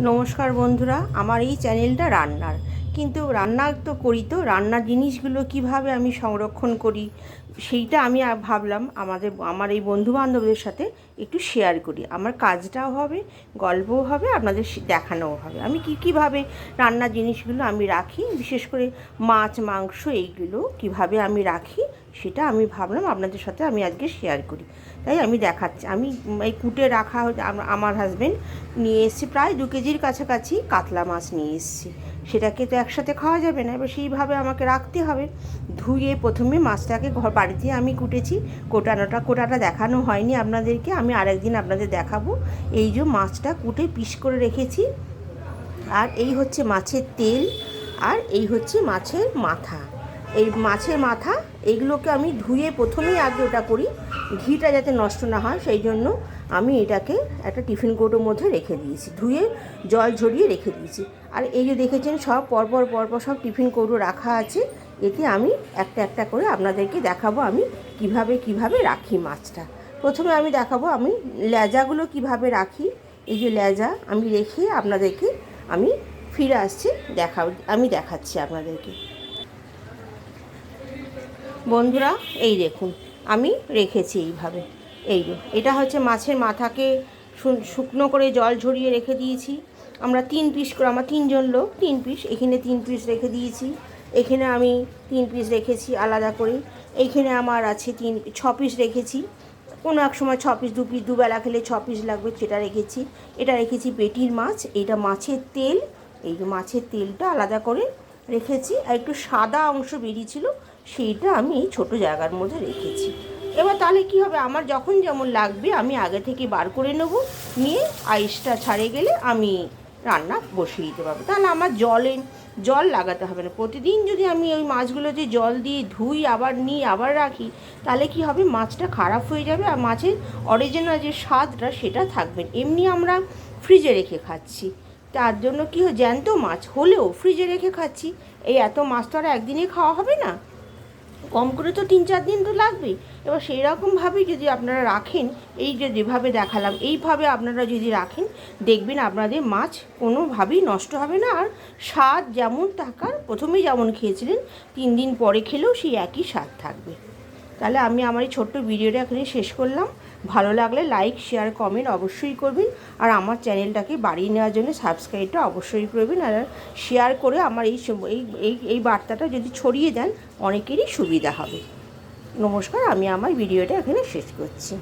নমস্কার বন্ধুরা, আমার এই চ্যানেলটা রান্নার, কিন্তু রান্না তো করি, তো রান্নার জিনিসগুলো কিভাবে আমি সংরক্ষণ করি সেইটা আমি ভাবলাম আমার এই বন্ধুবান্ধবদের সাথে একটু শেয়ার করি। আমার কাজটাও হবে, গল্পও হবে, আপনাদের দেখানোও হবে আমি কীভাবে রান্নার জিনিসগুলো আমি রাখি, বিশেষ করে মাছ মাংস এইগুলো কিভাবে আমি রাখি সেটা আমি ভাবলাম আপনাদের সাথে আমি আজকে শেয়ার করি। তাই আমি দেখাচ্ছি। আমি এই কুটে রাখা, আমার হাজব্যান্ড নিয়ে এসেছি প্রায় 2 কেজির কাছাকাছি কাতলা মাছ নিয়ে এসেছি। সেটাকে তো একসাথে খাওয়া যাবে না, এবার সেইভাবে আমাকে রাখতে হবে। ধুয়ে প্রথমে মাছটাকে বাড়িতে আমি কুটেছি। কোটাটা দেখানো হয়নি আপনাদেরকে, আমি আরেকদিন আপনাদের দেখাবো। এই যে মাছটা কুটে পিস করে রেখেছি, আর এই হচ্ছে মাছের তেল, আর এই হচ্ছে মাছের মাথা। এই মাছের মাথা এইগুলোকে আমি ধুয়ে প্রথমেই আগে ওটা করি, ঘিটা যাতে নষ্ট না হয় সেই জন্য আমি এটাকে একটা টিফিন কৌটোর মধ্যে রেখে দিয়েছি, ধুয়ে জল ঝরিয়ে রেখে দিয়েছি। আর এই যে দেখেছেন সব পরপর সব টিফিন কৌটো রাখা আছে। এতে আমি একটা একটা করে আপনাদেরকে দেখাবো আমি কিভাবে রাখি মাছটা। প্রথমে আমি দেখাবো আমি লেজাগুলো কিভাবে রাখি। এই যে লেজা আমি রেখে আপনাদেরকে আমি ফিরে আসছি, আমি দেখাচ্ছি আপনাদেরকে। বন্ধুরা এই দেখুন আমি রেখেছি এইভাবে। এই যে এটা হচ্ছে মাছের মাথাকে শুকনো করে জল ঝরিয়ে রেখে দিয়েছি। আমরা 3 পিস করে, আমার 3 জন লোক, 3 পিস, এখানে 3 পিস রেখে দিয়েছি। এখানে আমি 3 পিস রেখেছি আলাদা করে। এইখানে আমার আছে 6 পিস রেখেছি। কোনো এক সময় 6 পিস, 2 পিস, দুবেলা খেলে 6 পিস লাগবে সেটা রেখেছি। এটা রেখেছি পেটির মাছ, এইটা মাছের তেল, এই যে মাছের তেলটা আলাদা করে রেখেছি। আর একটু সাদা অংশ বেরিয়েছিল, সেইটা আমি এই ছোটো জায়গার মধ্যে রেখেছি। এবার তাহলে কি হবে, আমার যখন যেমন লাগবে আমি আগে থেকে বার করে নেব, নিয়ে আইসটা ছাড়ে গেলে আমি রান্না বসিয়ে দিতে পারবো। তাহলে আমার জল লাগাতে হবে না। প্রতিদিন যদি আমি ওই মাছগুলো যে জল দিয়ে ধুই, আবার নিই, আবার রাখি, তাহলে কি হবে, মাছটা খারাপ হয়ে যাবে আর মাছের অরিজিনাল যে স্বাদটা সেটা থাকবে। এমনি আমরা ফ্রিজে রেখে খাচ্ছি, তার জন্য কি হয়, জ্যান্ত মাছ হলেও ফ্রিজে রেখে খাচ্ছি। এই এত মাছ তো আর একদিনে খাওয়া হবে না, কম করে তো 3-4 দিন তো লাগবেই। এবার সেই রকমভাবেই যদি আপনারা রাখেন, এই যে যেভাবে দেখালাম এইভাবে আপনারা যদি রাখেন, দেখবেন আপনাদের মাছ কোনোভাবেই নষ্ট হবে না। আর স্বাদ যেমন থাকার, প্রথমেই যেমন খেয়েছিলেন 3 দিন পরে খেলেও সেই একই স্বাদ থাকবে। তাহলে আমি আমার এই ছোট্ট ভিডিওটা এখানে শেষ করলাম। ভালো লাগলে লাইক, শেয়ার, কমেন্ট অবশ্যই করবেন। আর আমার চ্যানেলটাকে বাড়িয়ে নেওয়ার জন্য সাবস্ক্রাইবটা অবশ্যই করবেন। আর শেয়ার করে আমার এই বার্তাটা যদি ছড়িয়ে দেন, অনেকেরই সুবিধা হবে। নমস্কার, আমি আমার ভিডিওটা এখানে শেষ করছি।